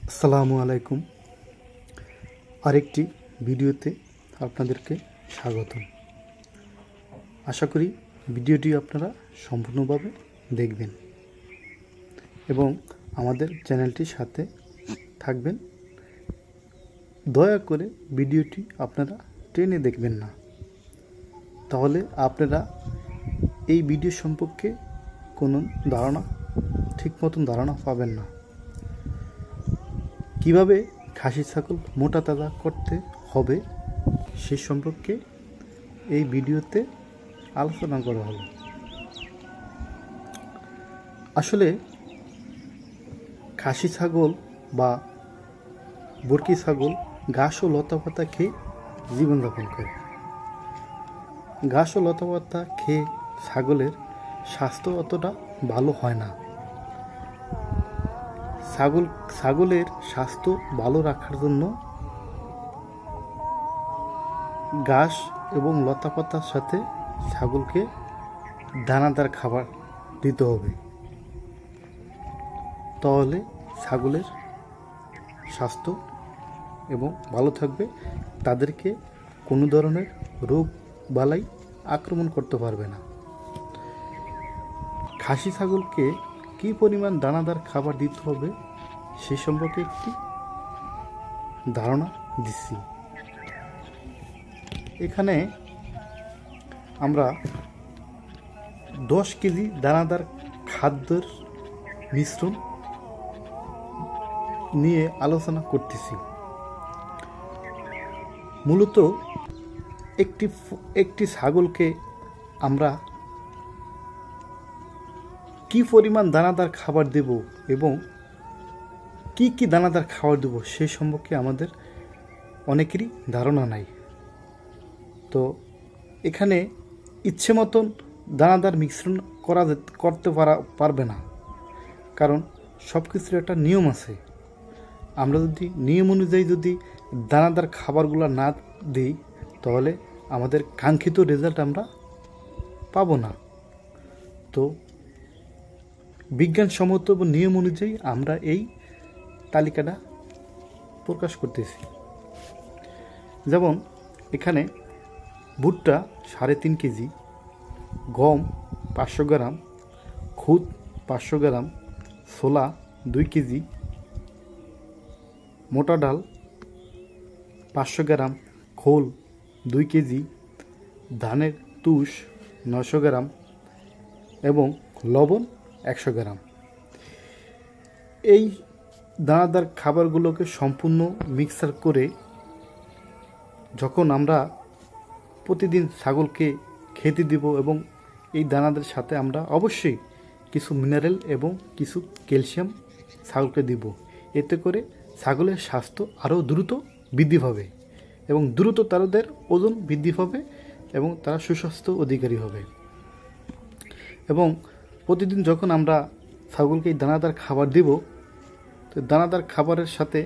আসসালামু আলাইকুম। আরেকটি ভিডিওতে আপনাদেরকে স্বাগতম। আশা করি ভিডিওটি আপনারা সম্পূর্ণভাবে দেখবেন এবং আমাদের চ্যানেলটির সাথে থাকবেন। দয়া করে ভিডিওটি আপনারা টেনে দেখবেন না, তাহলে আপনারা এই ভিডিও সম্পর্কে কোনো ঠিক মতন ধারণা পাবেন না। কিভাবে খাসি ছাগল মোটা তাজা করতে হবে সে সম্পর্কে এই ভিডিওতে আলোচনা করা হলো। আসলে খাসি ছাগল বা বরকি ছাগল ঘাস ও লতাপাতা খেয়ে জীবনযাপন করে। ঘাস ও লতাপাতা খেয়ে ছাগলের স্বাস্থ্য অতটা ভালো হয় না। ছাগলের স্বাস্থ্য ভালো রাখার জন্য ঘাস এবং লতাপাতার সাথে ছাগলকে দানাদার খাবার দিতে হবে, তাহলে ছাগলের স্বাস্থ্য এবং ভালো থাকবে। তাদেরকে কোনো ধরনের রোগ বালাই আক্রমণ করতে পারবে না। খাসি ছাগলকে কী পরিমাণ দানাদার খাবার দিতে হবে সে সম্পর্কে একটি ধারণা দিচ্ছি। এখানে আমরা 10 কেজি দানাদার খাদ্যের মিশ্রণ নিয়ে আলোচনা করতেছি। মূলত একটি ছাগলকে আমরা কি পরিমাণ দানাদার খাবার দেব এবং কি দানাদার খাবার দেব সে সম্পর্কে আমাদের অনেকেরই ধারণা নাই। তো এখানে ইচ্ছে মতন দানাদার মিশ্রণ করতে পারবে না, কারণ সব কিছুর একটা নিয়ম আছে। আমরা যদি নিয়ম অনুযায়ী দানাদার খাবারগুলো না দিই, তাহলে আমাদের কাঙ্ক্ষিত রেজাল্ট আমরা পাবো না। তো বিজ্ঞানসম্মত নিয়ম অনুযায়ী আমরা এই তালিকাটা প্রকাশ করতেছি। যেমন এখানে ভুট্টা 3.5 কেজি, গম 500 গ্রাম, খুদ 500 গ্রাম, ছোলা 2 কেজি, মোটা ডাল 500 গ্রাম, খোল 2 কেজি, ধানের তুষ 900 গ্রাম এবং লবণ 100 গ্রাম। এই দানাদার খাবারগুলোকে সম্পূর্ণ মিক্সার করে যখন আমরা প্রতিদিন ছাগলকে খেতে দিব, এবং এই দানাদের সাথে আমরা অবশ্যই কিছু মিনারেল এবং কিছু ক্যালসিয়াম ছাগলকে দিব, এতে করে ছাগলের স্বাস্থ্য আরও দ্রুত বৃদ্ধি পাবে এবং দ্রুত তাদের ওজন বৃদ্ধি পাবে এবং তারা সুস্বাস্থ্য অধিকারী হবে। এবং প্রতিদিন যখন আমরা ছাগলকে এই দানাদার খাবার দেব, তো দানাদার খাবারের সাথে